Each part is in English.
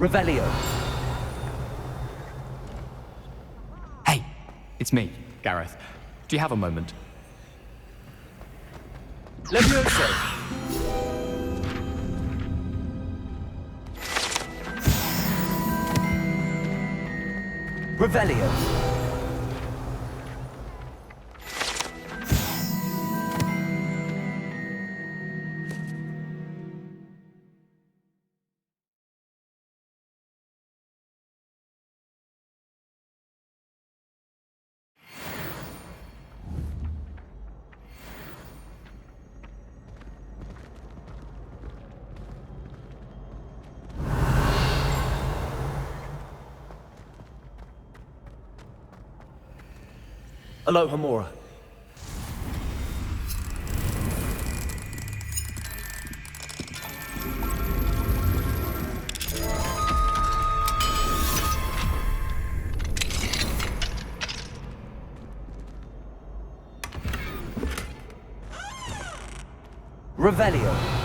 Revelio. Hey, it's me, Gareth. Do you have a moment? Levioso. Revelio. Aloha Mora. Revelio.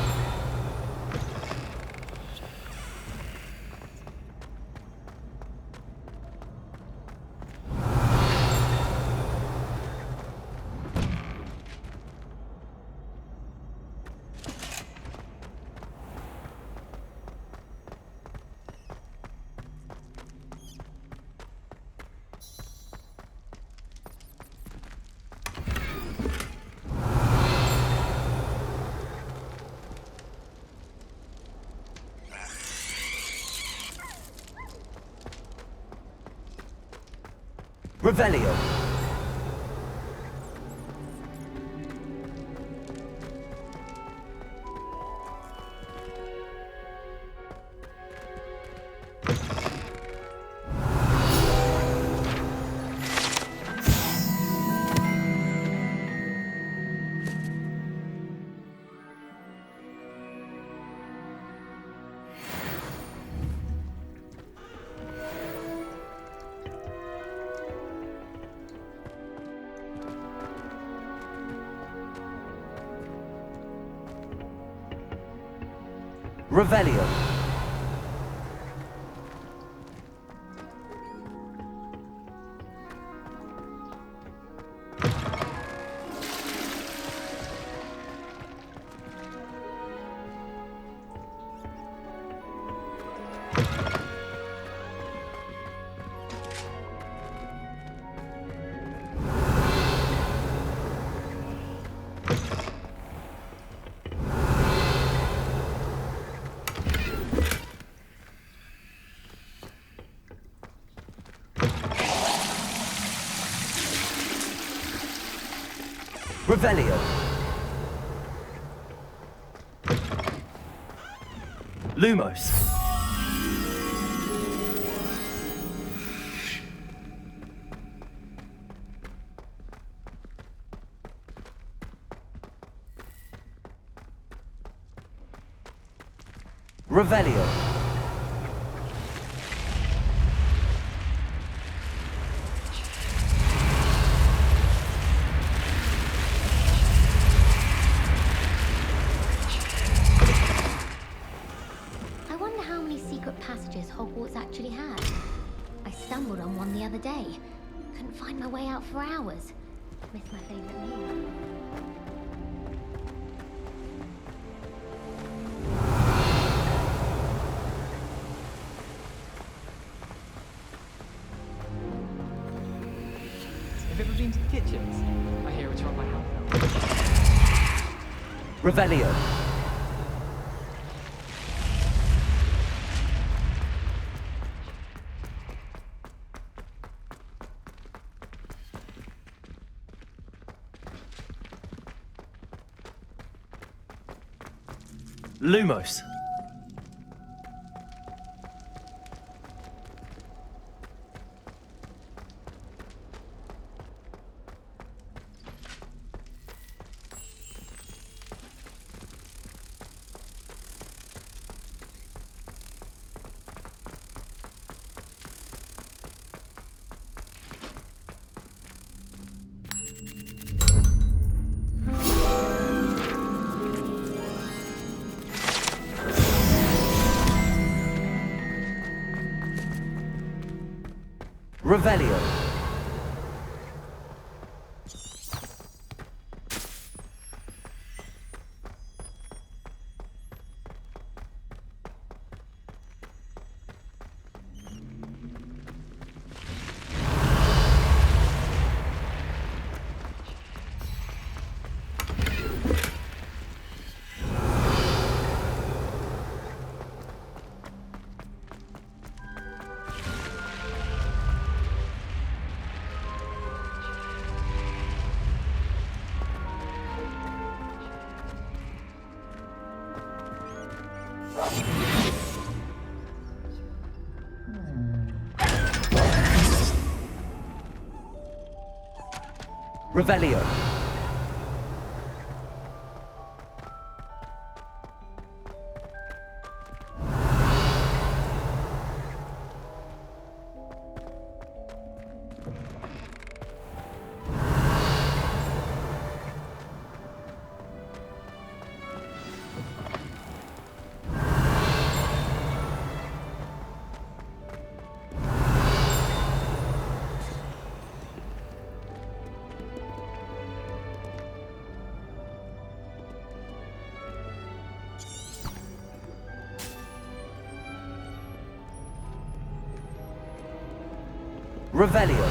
Revelio. Revelio. Revelio. Lumos. Revelio. Passages Hogwarts actually had. I stumbled on one the other day. Couldn't find my way out for hours. Missed my favorite meal. Have you ever been to the kitchens? I hear it's run by house. Revelio. Lumos. Revelio. Revelio. Revelio.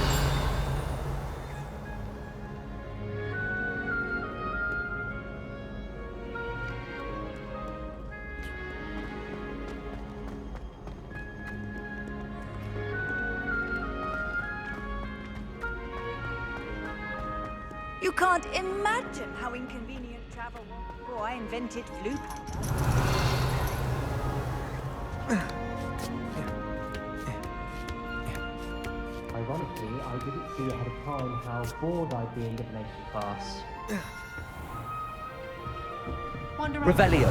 You can't imagine how inconvenient travel was before I invented flu powder. Ironically, I didn't see ahead of time how bored I'd be in divination class. Revelio.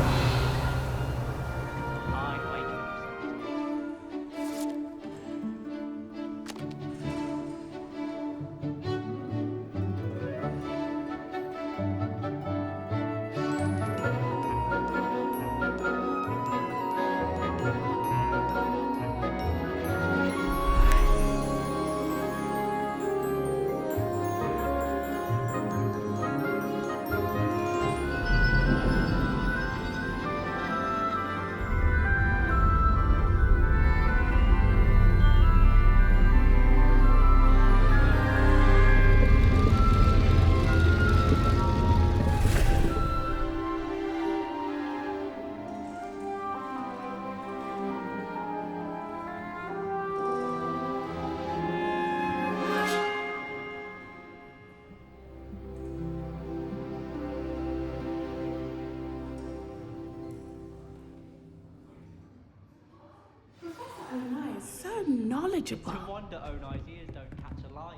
Onai is so knowledgeable. No wonder Onai's ears don't catch a light.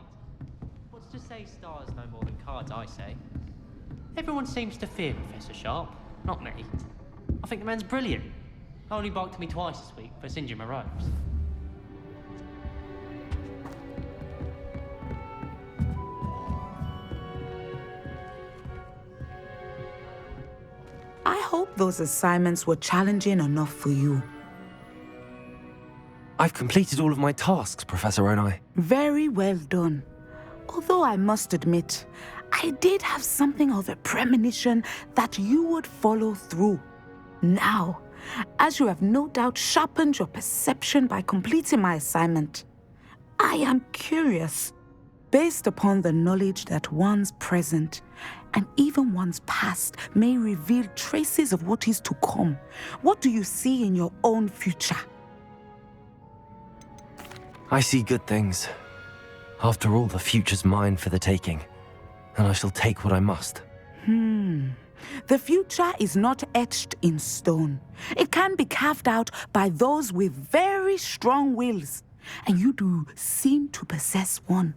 What's to say stars no more than cards, I say. Everyone seems to fear Professor Sharp, not me. I think the man's brilliant. Only barked at me twice this week for singeing my robes. I hope those assignments were challenging enough for you. I've completed all of my tasks, Professor Onai. Very well done. Although I must admit, I did have something of a premonition that you would follow through. Now, as you have no doubt sharpened your perception by completing my assignment, I am curious, based upon the knowledge that one's present and even one's past may reveal traces of what is to come. What do you see in your own future? I see good things. After all, the future's mine for the taking, and I shall take what I must. The future is not etched in stone. It can be carved out by those with very strong wills, and you do seem to possess one.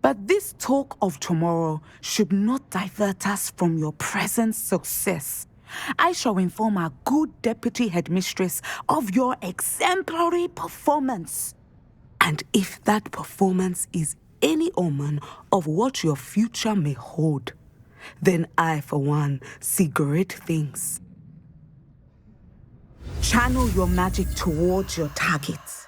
But this talk of tomorrow should not divert us from your present success. I shall inform our good deputy headmistress of your exemplary performance. And if that performance is any omen of what your future may hold, then I, for one, see great things. Channel your magic towards your targets.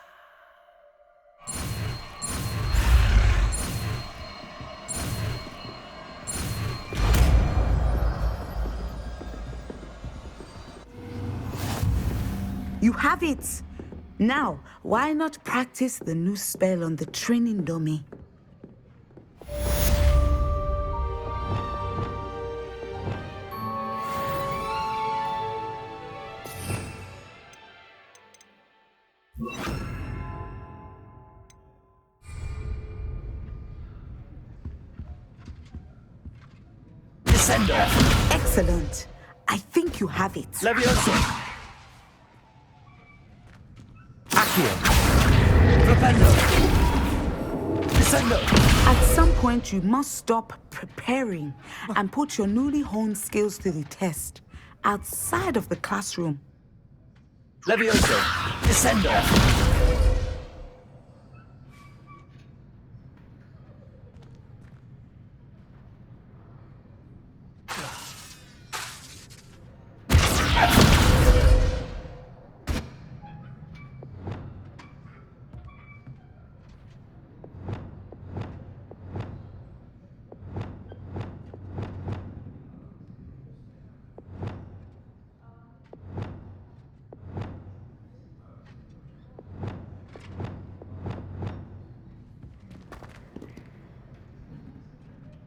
You have it! Now, why not practice the new spell on the training dummy? Descender! Excellent! I think you have it. Leviosa! Accio! Flipendo! Descendo! At some point, you must stop preparing and put your newly honed skills to the test outside of the classroom. Leviosa! Descendo!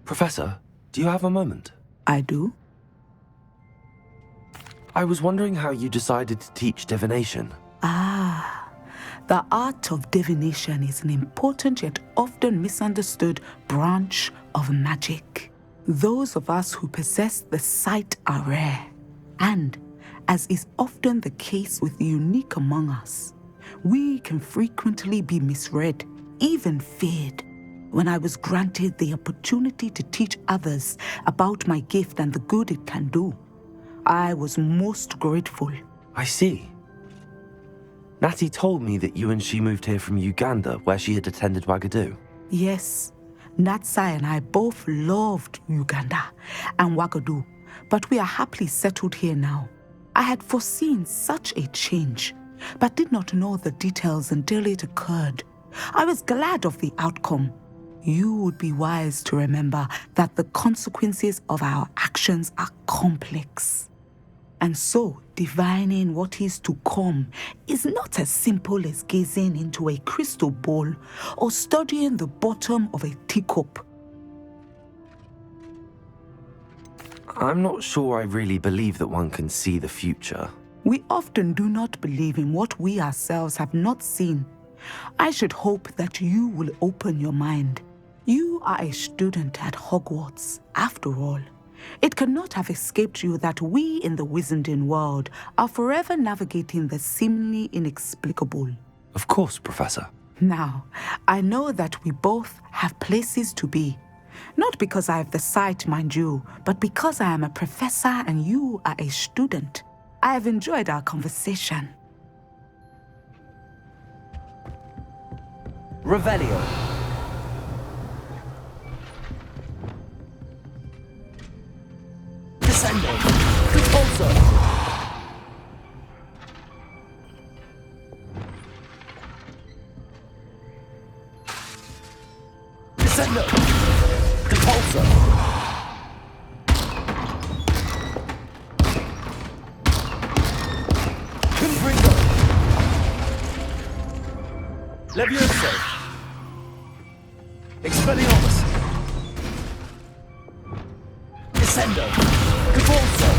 Professor, do you have a moment? I do? I was wondering how you decided to teach divination. Ah, the art of divination is an important yet often misunderstood branch of magic. Those of us who possess the sight are rare, and, as is often the case with the unique among us, we can frequently be misread, even feared. When I was granted the opportunity to teach others about my gift and the good it can do, I was most grateful. I see. Natty told me that you and she moved here from Uganda, where she had attended Wagadu. Yes, Natsai and I both loved Uganda and Wagadu, but we are happily settled here now. I had foreseen such a change, but did not know the details until it occurred. I was glad of the outcome. You would be wise to remember that the consequences of our actions are complex. And so, divining what is to come is not as simple as gazing into a crystal ball or studying the bottom of a teacup. I'm not sure I really believe that one can see the future. We often do not believe in what we ourselves have not seen. I should hope that you will open your mind. You are a student at Hogwarts, after all. It cannot have escaped you that we in the Wizarding world are forever navigating the seemingly inexplicable. Of course, Professor. Now, I know that we both have places to be. Not because I have the sight, mind you, but because I am a professor and you are a student. I have enjoyed our conversation. Revelio. Descendo. Repulso. Descendo. Repulso. Confringo. Levioso. Expelliarmus. Descendo. Repulso.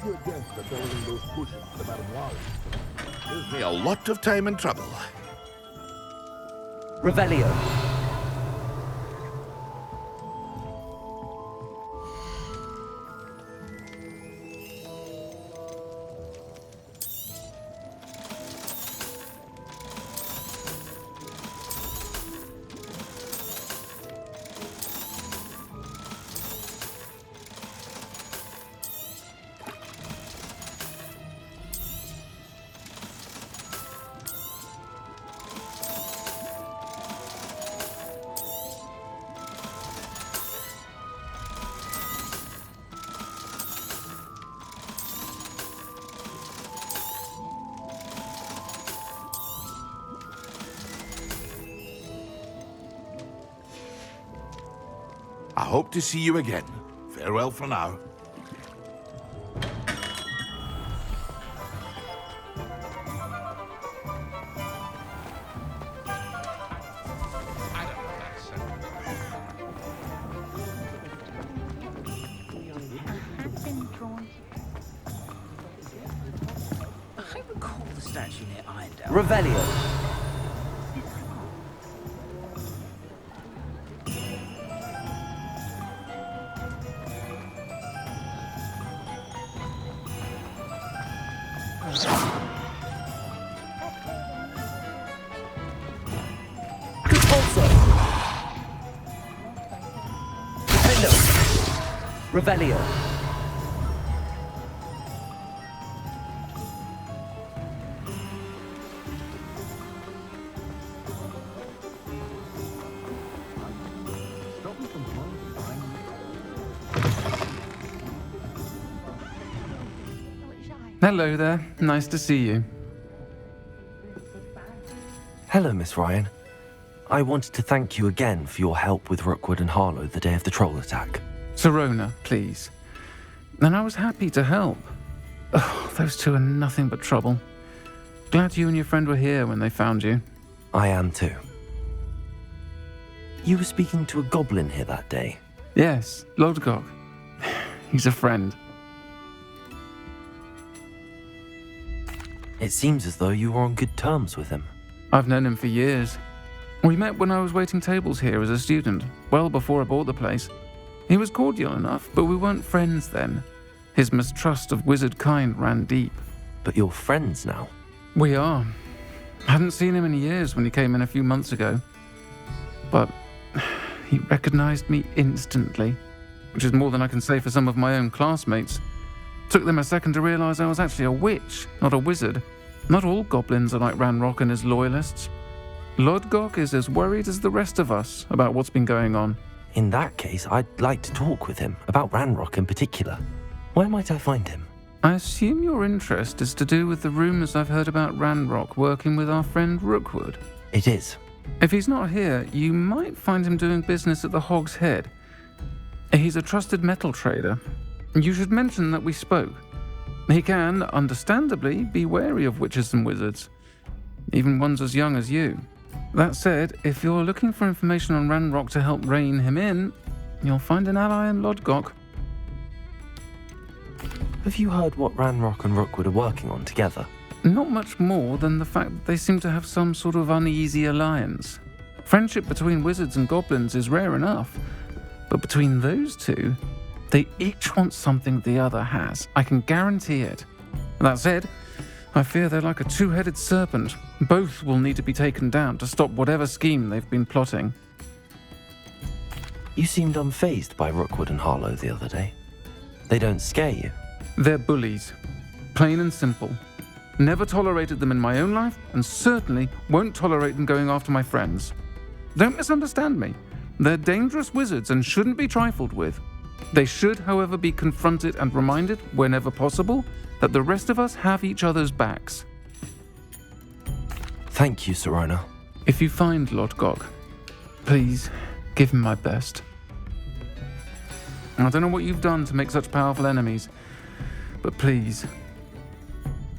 You against the building those bushes to the bottom wall. Gives me a lot of time and trouble. Revelio. I hope to see you again. Farewell for now. I recall the statue near Irondale. Revelio. Revelio. Hello there. Nice to see you. Hello, Miss Ryan. I wanted to thank you again for your help with Rookwood and Harlow the day of the troll attack. Sirona, please. and I was happy to help. Oh, those two are nothing but trouble. Glad you and your friend were here when they found you. I am too. You were speaking to a goblin here that day. Yes, Lodgok. He's a friend. It seems as though you were on good terms with him. I've known him for years. We met when I was waiting tables here as a student, well before I bought the place. He was cordial enough, but we weren't friends then. His mistrust of wizard kind ran deep. But you're friends now. We are. Hadn't seen him in years when he came in a few months ago. But he recognized me instantly, which is more than I can say for some of my own classmates. Took them a second to realize I was actually a witch, not a wizard. Not all goblins are like Ranrock and his loyalists. Lodgok is as worried as the rest of us about what's been going on. In that case, I'd like to talk with him, about Ranrock in particular. Where might I find him? I assume your interest is to do with the rumors I've heard about Ranrock working with our friend Rookwood. It is. If he's not here, you might find him doing business at the Hog's Head. He's a trusted metal trader. You should mention that we spoke. He can, understandably, be wary of witches and wizards, even ones as young as you. That said, if you're looking for information on Ranrock to help rein him in, you'll find an ally in Lodgok. Have you heard what Ranrock and Rookwood are working on together? Not much more than the fact that they seem to have some sort of uneasy alliance. Friendship between wizards and goblins is rare enough, but between those two, they each want something the other has. I can guarantee it. That said, I fear they're like a two-headed serpent. Both will need to be taken down to stop whatever scheme they've been plotting. You seemed unfazed by Rookwood and Harlow the other day. They don't scare you. They're bullies. Plain and simple. Never tolerated them in my own life, and certainly won't tolerate them going after my friends. Don't misunderstand me. They're dangerous wizards and shouldn't be trifled with. They should, however, be confronted and reminded, whenever possible, that the rest of us have each other's backs. Thank you, Sirona. If you find Lodgok, please give him my best. I don't know what you've done to make such powerful enemies, but please,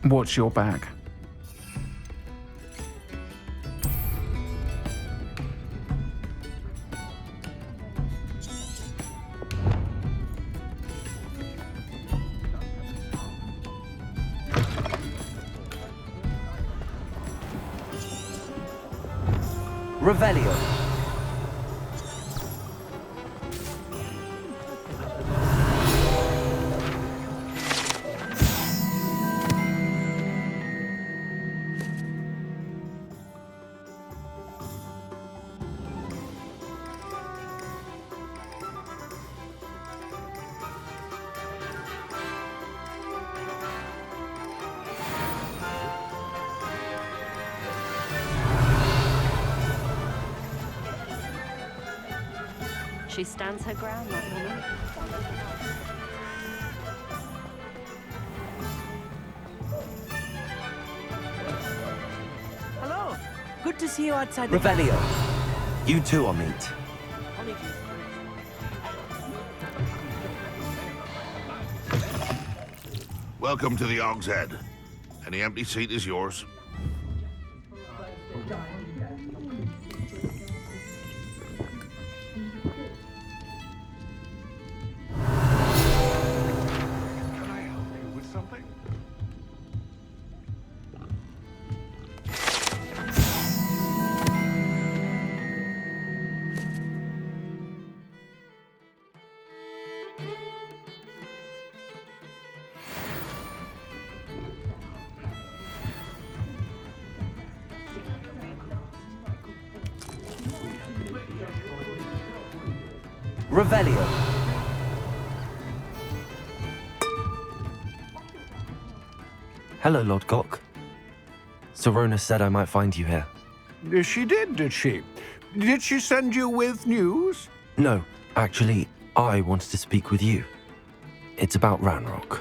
watch your back. Revelio. She stands her ground, that woman. Hello. Good to see you outside the... Revelio. You too are meet. Welcome to the Hog's Head. Any empty seat is yours. Revelio. Hello, Lodgok. Sirona said I might find you here. She did she? Did she send you with news? No, actually, I wanted to speak with you. It's about Ranrock.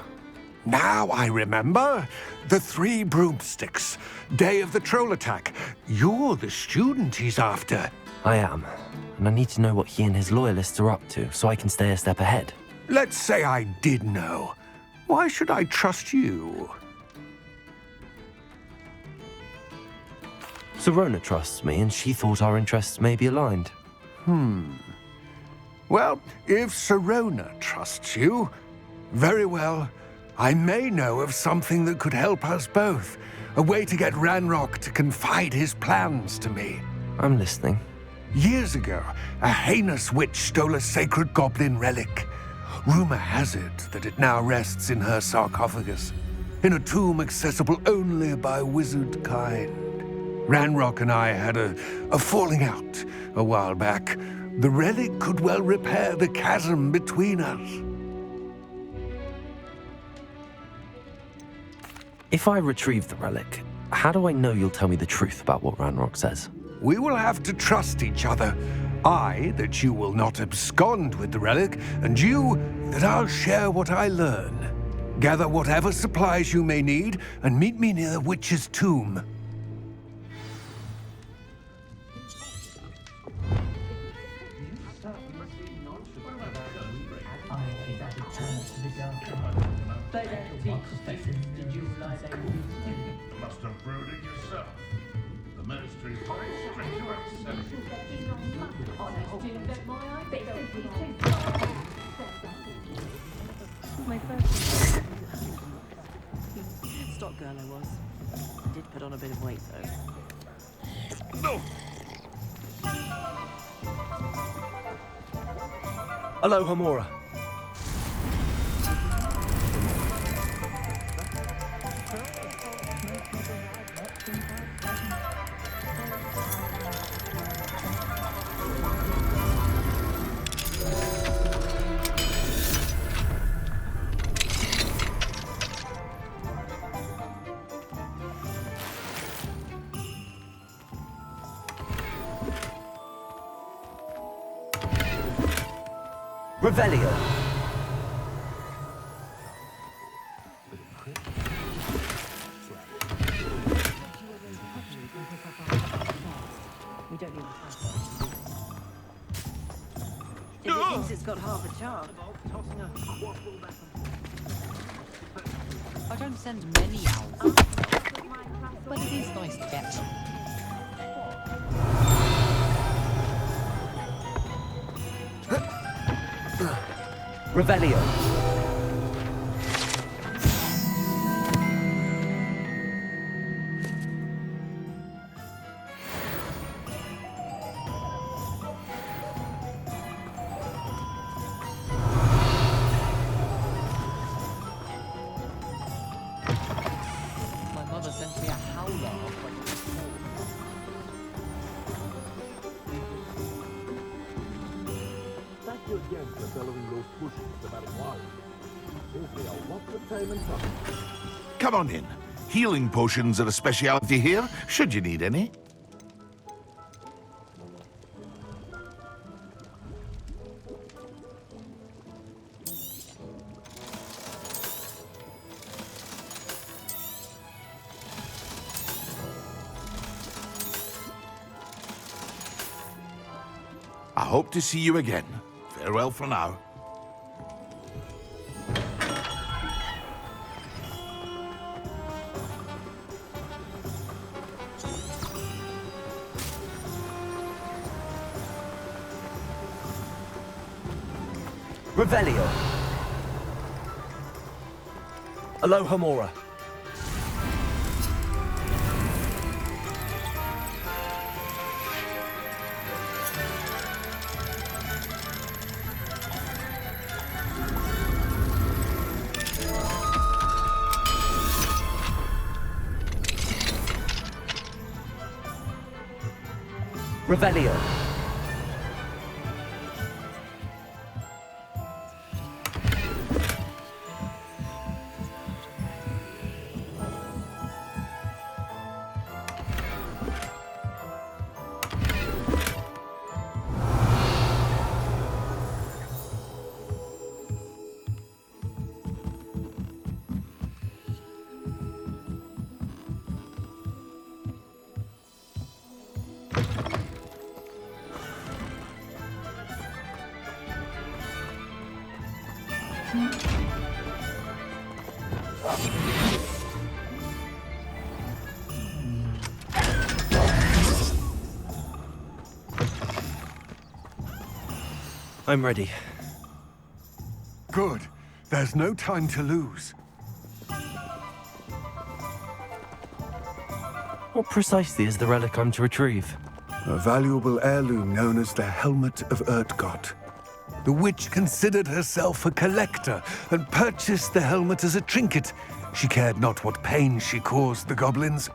Now I remember. The 3 broomsticks. Day of the troll attack. You're the student he's after. I am, and I need to know what he and his loyalists are up to so I can stay a step ahead. let's say I did know. Why should I trust you? Sirona trusts me, and she thought our interests may be aligned. Well, if Sirona trusts you, very well. I may know of something that could help us both. A way to get Ranrock to confide his plans to me. I'm listening. Years ago, a heinous witch stole a sacred goblin relic. Rumor has it that it now rests in her sarcophagus, in a tomb accessible only by wizard kind. Ranrock and I had a falling out a while back. The relic could well repair the chasm between us. If I retrieve the relic, how do I know you'll tell me the truth about what Ranrock says? We will have to trust each other. I, that you will not abscond with the relic, and you, that I'll share what I learn. Gather whatever supplies you may need, and meet me near the witch's tomb. Must have brewed it yourself. The ministry's very strict to accept My first stock girl I was. Did put on a bit of weight though. No! Hello, Homura. Revelio. We don't need the if it thinks it's got half a chance. I don't send many owls, but it is nice to get them. Revelio. My mother sent me a howler when it was small. Thank you again for bellowing those pushes about a while. Saves me a lot of time and trouble. Come on in. Healing potions are a specialty here, should you need any. I hope to see you again. Farewell for now. Revelio. Hello, Homura. Revelio. I'm ready. Good. There's no time to lose. What precisely is the relic I'm to retrieve? A valuable heirloom known as the Helmet of Urtkot. The witch considered herself a collector and purchased the helmet as a trinket. She cared not what pain she caused the goblins.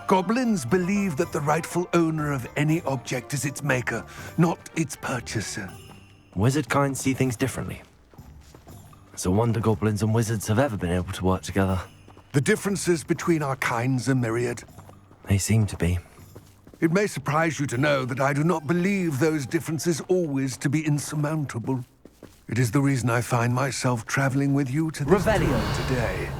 Goblins believe that the rightful owner of any object is its maker, not its purchaser. Wizard kind see things differently. It's a wonder goblins and wizards have ever been able to work together. The differences between our kinds are myriad. They seem to be. It may surprise you to know that I do not believe those differences always to be insurmountable. It is the reason I find myself traveling with you to this town today.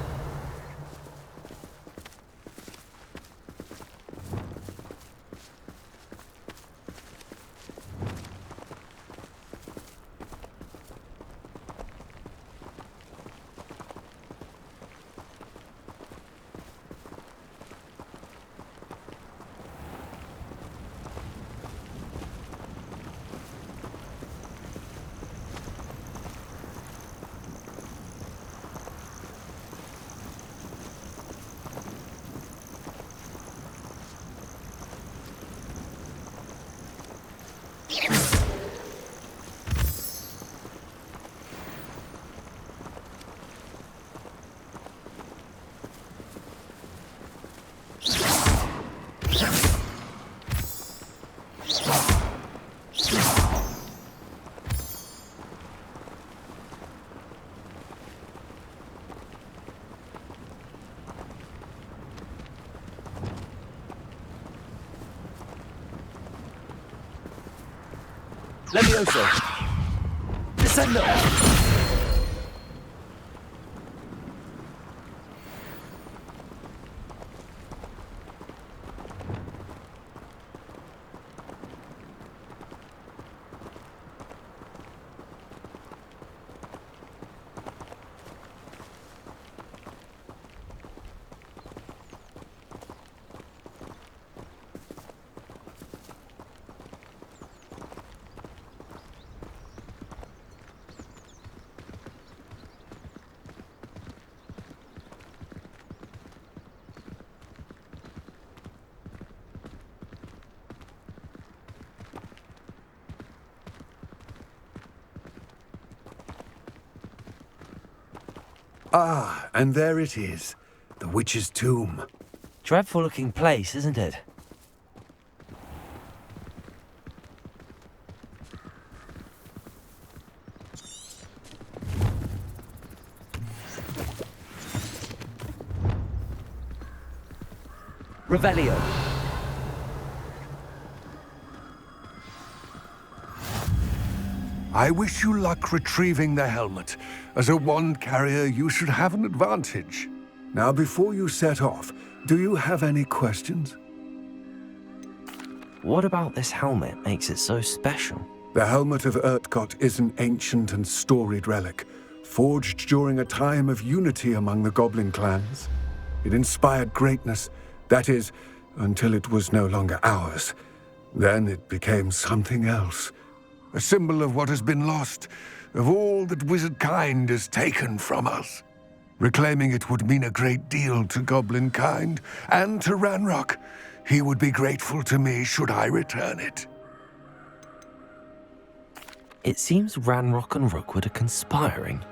Levioso! Descendo! Ah, and there it is. The witch's tomb. Dreadful looking place, isn't it? Revelio. I wish you luck retrieving the helmet. As a wand carrier, you should have an advantage. Now, before you set off, do you have any questions? What about this helmet makes it so special? The Helmet of Urtkot is an ancient and storied relic, forged during a time of unity among the goblin clans. It inspired greatness, that is, until it was no longer ours. Then it became something else. A symbol of what has been lost, of all that wizard kind has taken from us. Reclaiming it would mean a great deal to goblin kind, and to Ranrock. He would be grateful to me should I return it. It seems Ranrock and Rookwood are conspiring.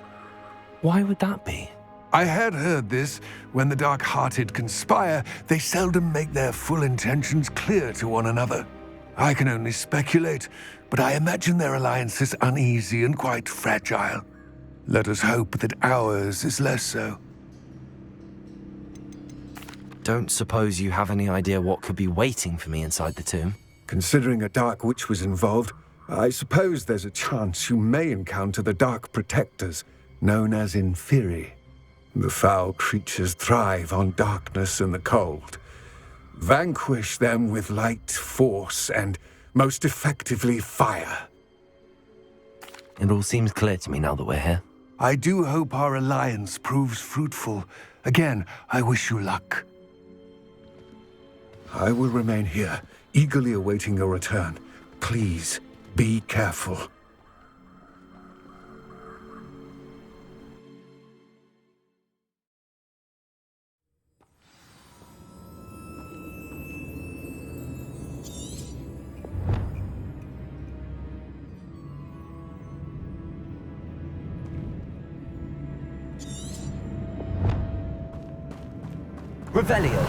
Why would that be? I had heard this. When the dark-hearted conspire, they seldom make their full intentions clear to one another. I can only speculate, but I imagine their alliance is uneasy and quite fragile. Let us hope that ours is less so. Don't suppose you have any idea what could be waiting for me inside the tomb? Considering a dark witch was involved, I suppose there's a chance you may encounter the Dark Protectors, known as Inferi. The foul creatures thrive on darkness and the cold. Vanquish them with light, force, and, most effectively, fire. It all seems clear to me now that we're here. I do hope our alliance proves fruitful. Again, I wish you luck. I will remain here, eagerly awaiting your return. Please, be careful. Revelio.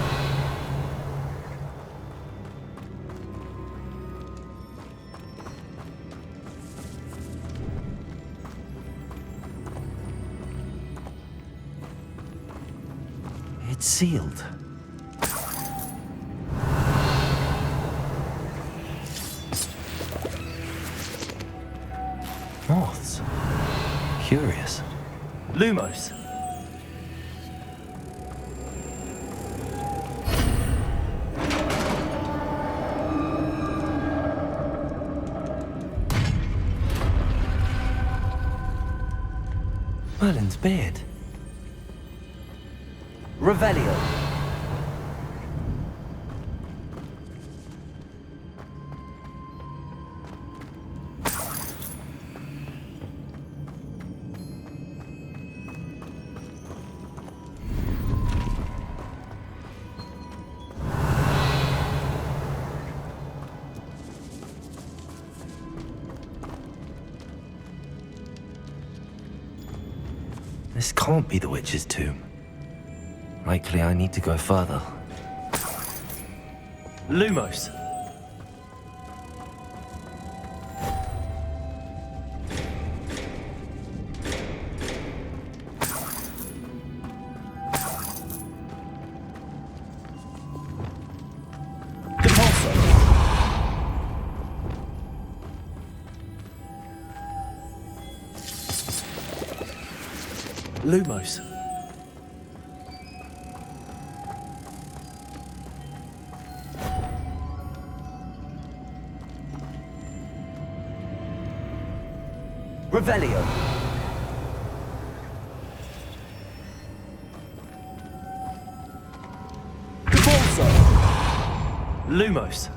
It's sealed. Moths. Curious. Lumos. Merlin's beard. Revelio. This can't be the witch's tomb. Likely I need to go further. Lumos. Lumos. Revelio. Cabalso. Lumos.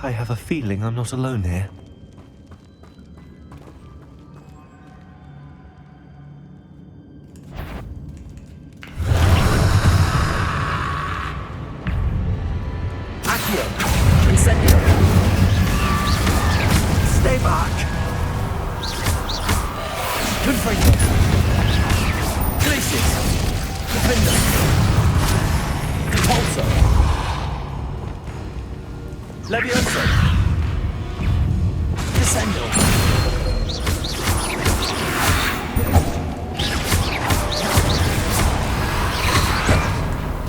I have a feeling I'm not alone here. Levioso. Descendo.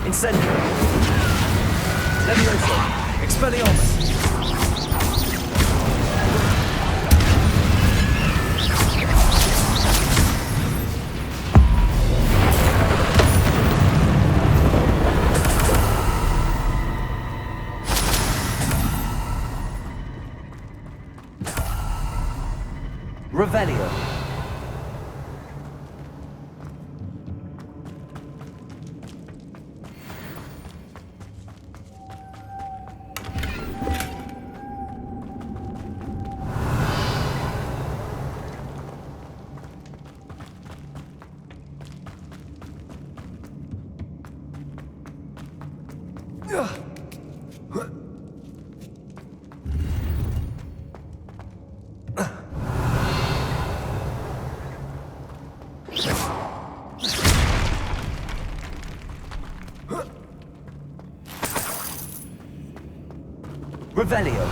Incendio. Levioso. Expelliarmus. Revelio. Revelio.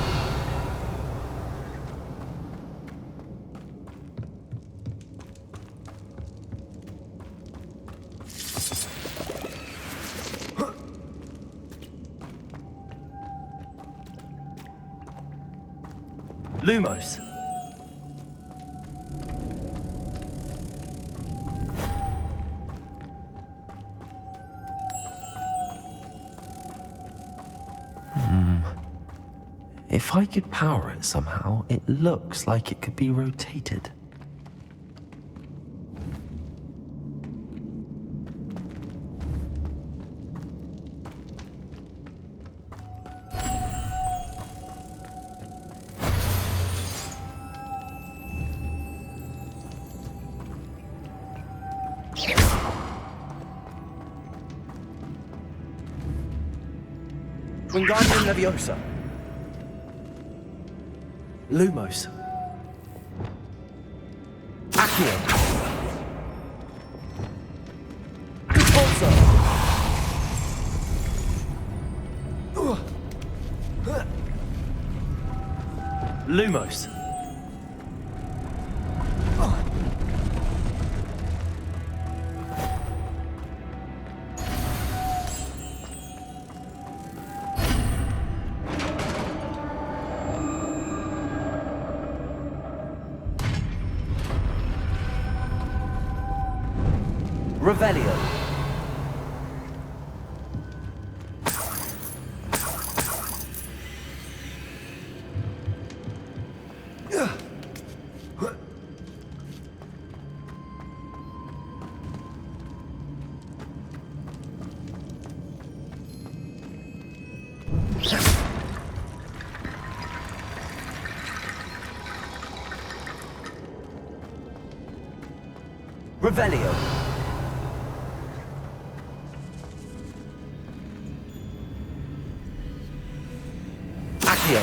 Lumos. If I could power it somehow, it looks like it could be rotated. Wingardium Leviosa. Lumos. Accio. Repulsor. Lumos. Revelio. Revelio. Accio.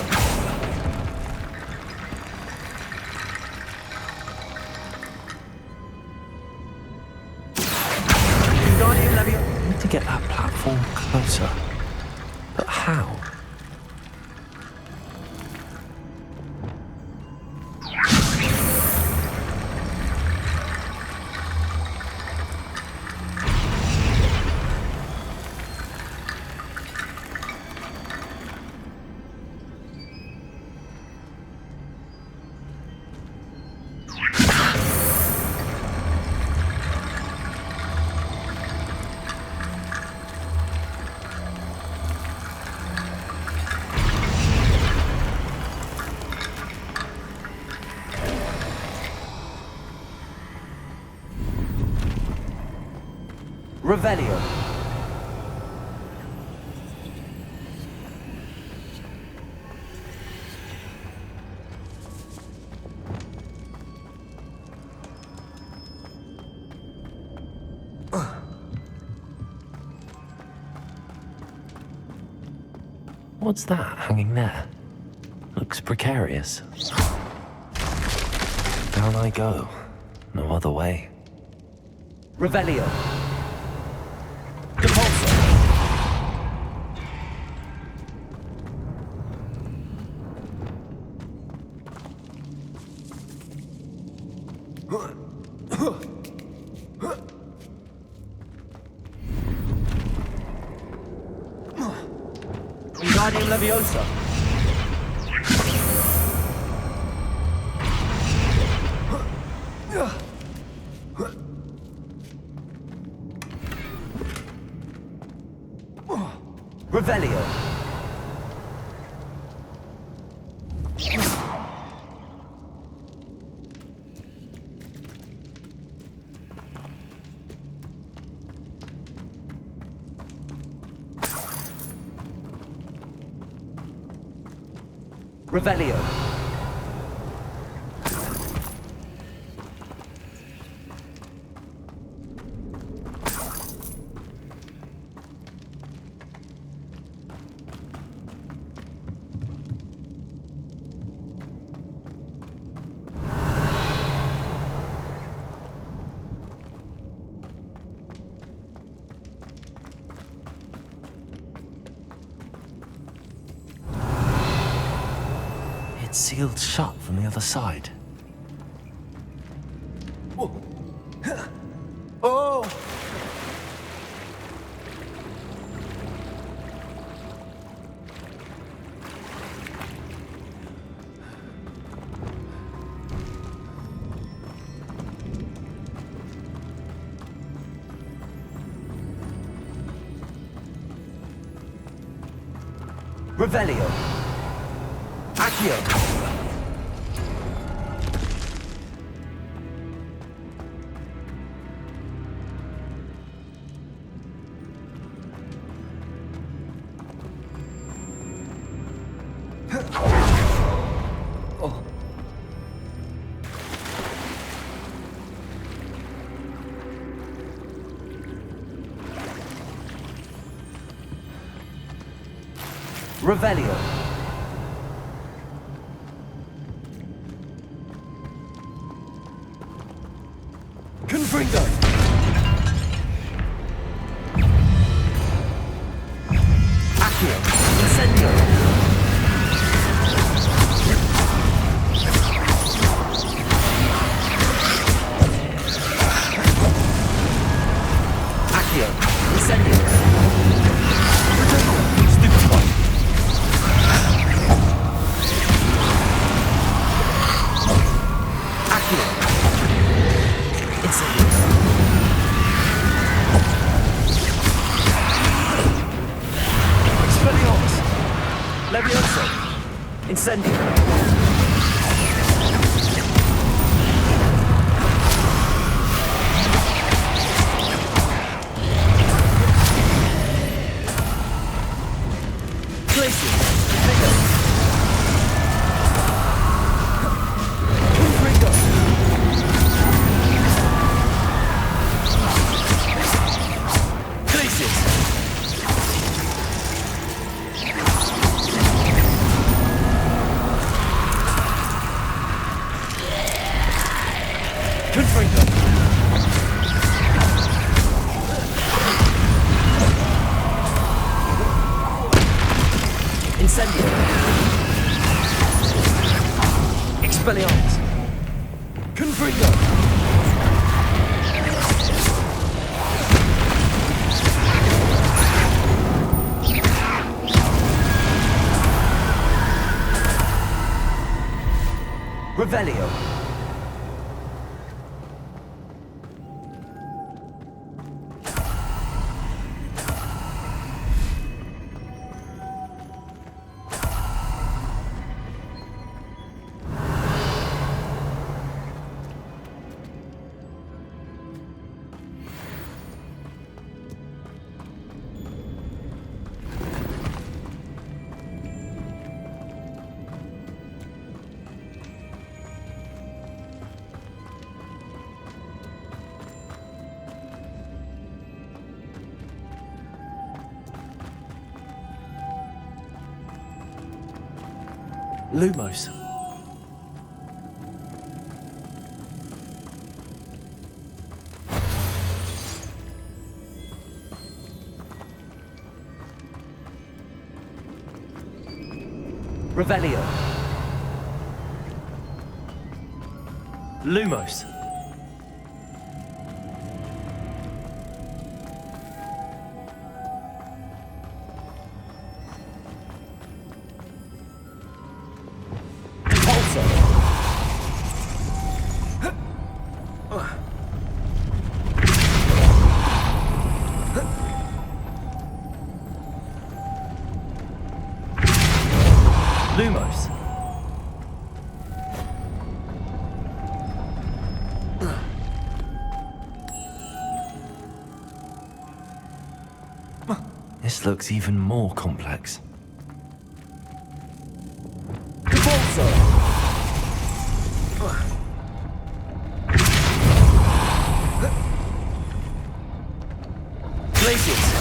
Wingardium Leviosa. I need to get that platform closer. But how? Revelio. What's that hanging there? Looks precarious. Down I go. No other way. Revelio. Repulsor. Wingardium Leviosa. Revelio. Revelio. It's sealed shut from the other side. Oh! Revelio. Accio. Revelio. Confringo. Accio. Incendio. Accio. Incendio. Stupefy. Levioso. Incendio. Glacier. Confringo. Glacier. Confringo. Incendio. Expelliarmus. Confringo. Revelio. Lumos. Revelio. Lumos. Lumos. This looks even more complex. Glaciers.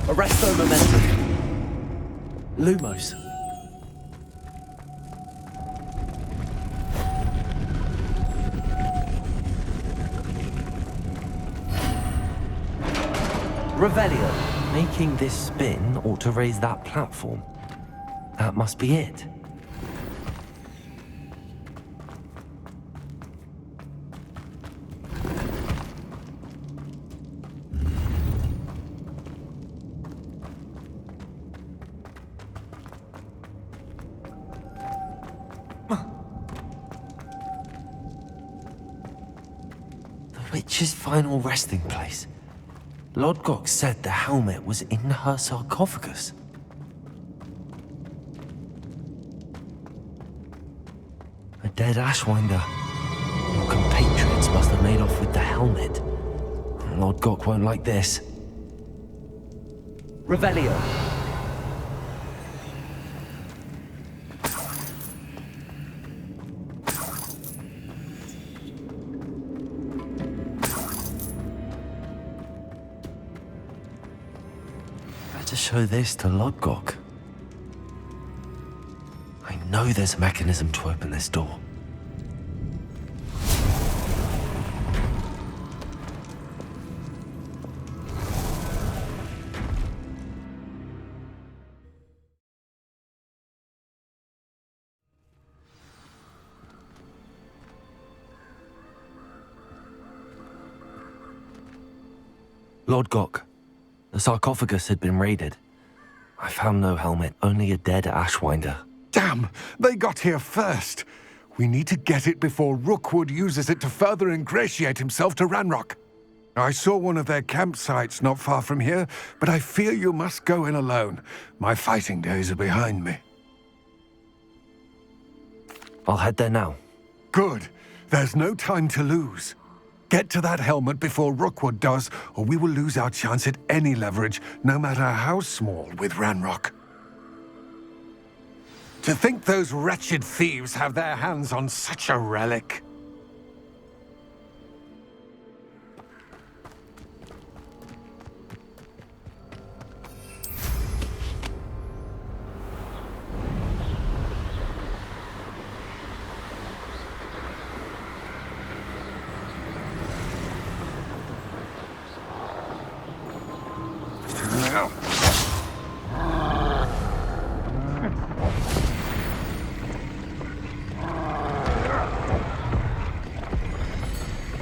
Arresto momentum. Lumos. Revelio. Making this spin ought to raise that platform. That must be it. Witch's final resting place. Lodgok said the helmet was in her sarcophagus. A dead Ashwinder. Your compatriots must have made off with the helmet. Lodgok won't like this. Revelio. Better show this to Lodgok. I know there's a mechanism to open this door. Lodgok, the sarcophagus had been raided. I found no helmet, only a dead Ashwinder. Damn! They got here first. We need to get it before Rookwood uses it to further ingratiate himself to Ranrock. I saw one of their campsites not far from here, but I fear you must go in alone. My fighting days are behind me. I'll head there now. Good. There's no time to lose. Get to that helmet before Rookwood does, or we will lose our chance at any leverage, no matter how small, with Ranrock. To think those wretched thieves have their hands on such a relic.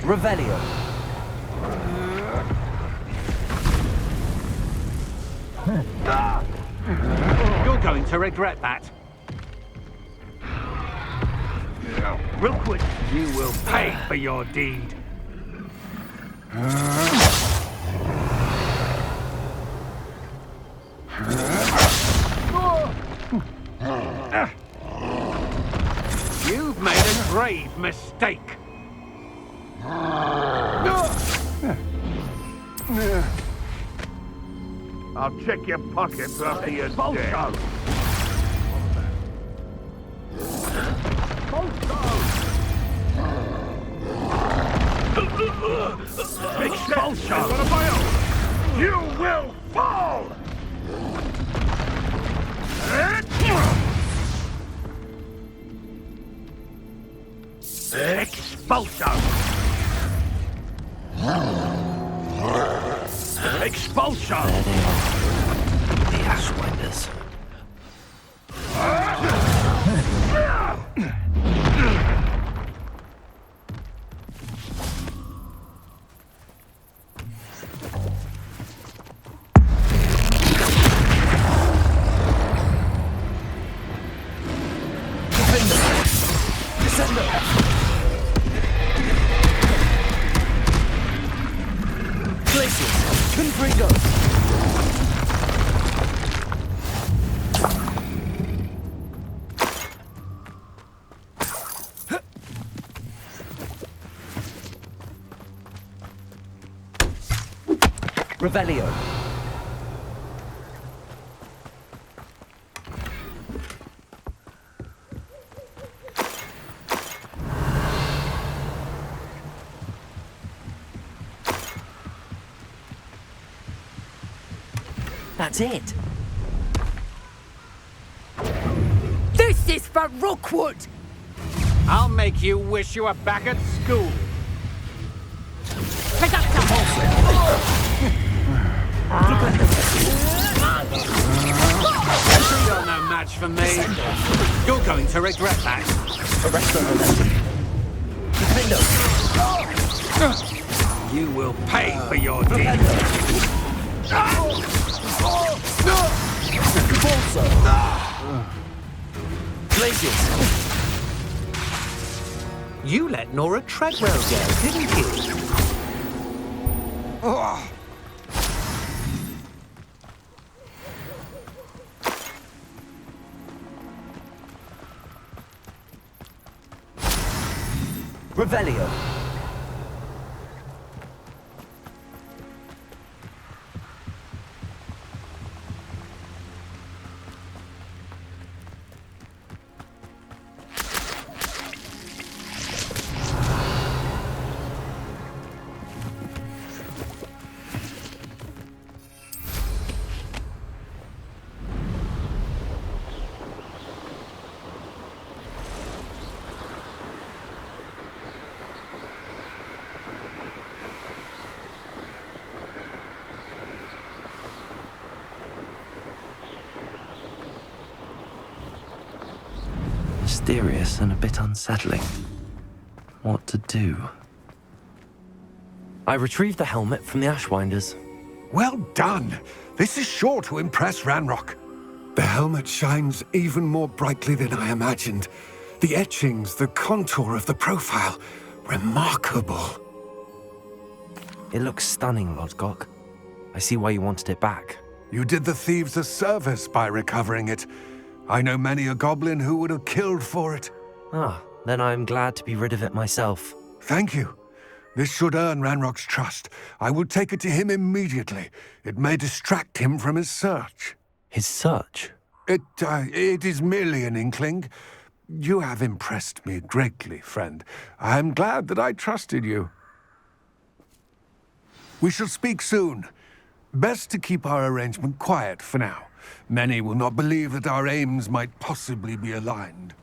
Revelio. You're going to regret that. Rookwood, you will pay for your deed. You've made a grave mistake. I'll check your pockets after you're dead. Expulsion! You will fall! Expulsion! Expulsion! There they are. The Ashwinders. Revelio. That's it. This is for Rookwood! I'll make you wish you were back at school. Pick up the You're no match for me. You're going to regret that. You will pay for your deed. You let Nora Treadwell go, didn't you? Oh. Revelio. Mysterious and a bit unsettling. What to do? I retrieved the helmet from the Ashwinders. Well done. This is sure to impress Ranrock. The helmet shines even more brightly than I imagined. The etchings, the contour of the profile, remarkable. It looks stunning, Lodgok. I see why you wanted it back. You did the thieves a service by recovering it. I know many a goblin who would have killed for it. Ah, then I'm glad to be rid of it myself. Thank you. This should earn Ranrock's trust. I will take it to him immediately. It may distract him from his search. His search? It is merely an inkling. You have impressed me greatly, friend. I am glad that I trusted you. We shall speak soon. Best to keep our arrangement quiet for now. Many will not believe that our aims might possibly be aligned.